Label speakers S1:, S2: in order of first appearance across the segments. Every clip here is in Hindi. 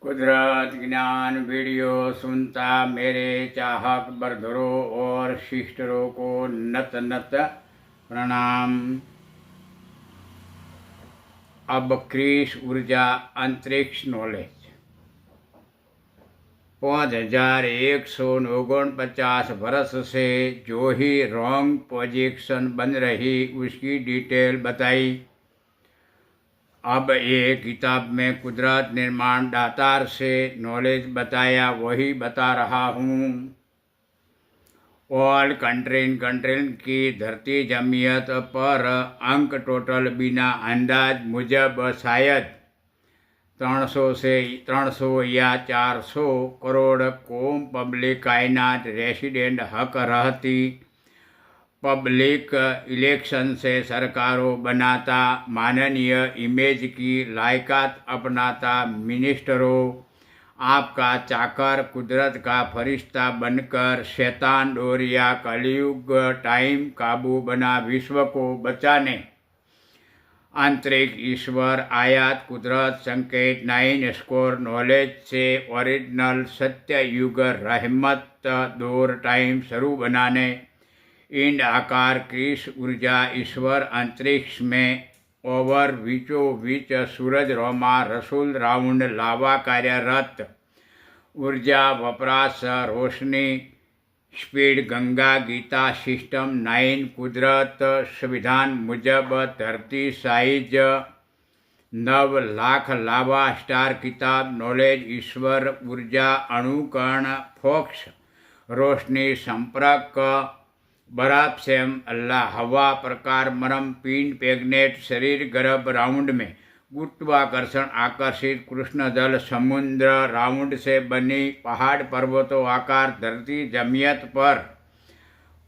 S1: कुदरत ज्ञान वीडियो सुनता मेरे चाहक बरधरों और सिस्टरों को नत नत प्रणाम। अब क्रिस ऊर्जा अंतरिक्ष नॉलेज 5149 वर्ष से जो ही रॉन्ग पोजीशन बन रही उसकी डिटेल बताई। अब ये किताब में कुदरत निर्माण दातार से नॉलेज बताया वही बता रहा हूँ। ऑल कंट्रीन की धरती जमीयत पर अंक टोटल बिना अंदाज मुजब शायद 300 या 400 करोड़ कौम पब्लिक कायनात रेसिडेंट हक रहती। पब्लिक इलेक्शन से सरकारों बनाता, माननीय इमेज की लायकात अपनाता मिनिस्टरों, आपका चाकर कुदरत का फरिश्ता बनकर शैतान डोर या कलयुग टाइम काबू बना विश्व को बचाने। आंतरिक ईश्वर आयात कुदरत संकेत 9 स्कोर नॉलेज से ओरिजिनल सत्य युग रहमत दौर टाइम शुरू बनाने। इंड आकार क्रिस ऊर्जा ईश्वर अंतरिक्ष में ओवर विचो विच सूरज रोमा रसूल राउंड लावा कार्यरत ऊर्जा वपराश रोशनी स्पीड गंगा गीता सिस्टम 9 कुदरत संविधान मुजब धरती साइज 9 लाख लावा स्टार किताब नॉलेज ईश्वर ऊर्जा अणुकर्ण फोक्स रोशनी संपर्क बराब सेम अल्लाह हवा प्रकार मरम पिंड पेगनेट शरीर गर्भ राउंड में गुरुत्वाकर्षण आकर्षित कृष्ण जल समुद्र राउंड से बनी पहाड़ पर्वतों आकार धरती जमीयत पर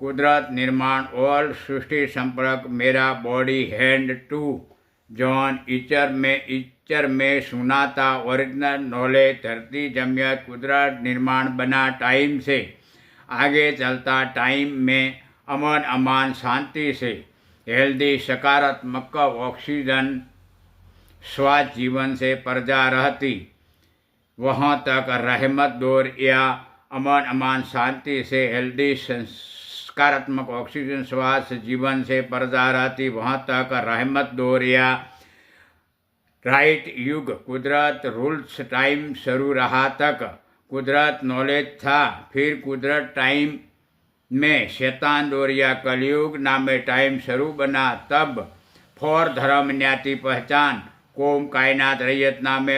S1: कुदरत निर्माण ऑल सृष्टि संपर्क मेरा body hand to John Eicher में सुनाता ओरिजिनल नॉलेज धरती जमीयत कुदरत निर्माण बना टाइम से आगे चलता टाइम में अमन अमान शांति से हेल्दी सकारात्मक ऑक्सीजन स्वास्थ्य जीवन से पर्जा रहती वहाँ तक रहमत दौर या अमन अमान शांति से हेल्दी सकारात्मक ऑक्सीजन स्वास्थ्य जीवन से पर्जा रहती वहाँ तक रहमत दौर या राइट युग कुदरत रूल्स टाइम शुरू रहा तक कुदरत नॉलेज था। फिर कुदरत टाइम में शैतान दौर या कलयुग नामे टाइम शुरू बना। तब फॉर धर्म न्याति पहचान कौम कायनात रैयत नामे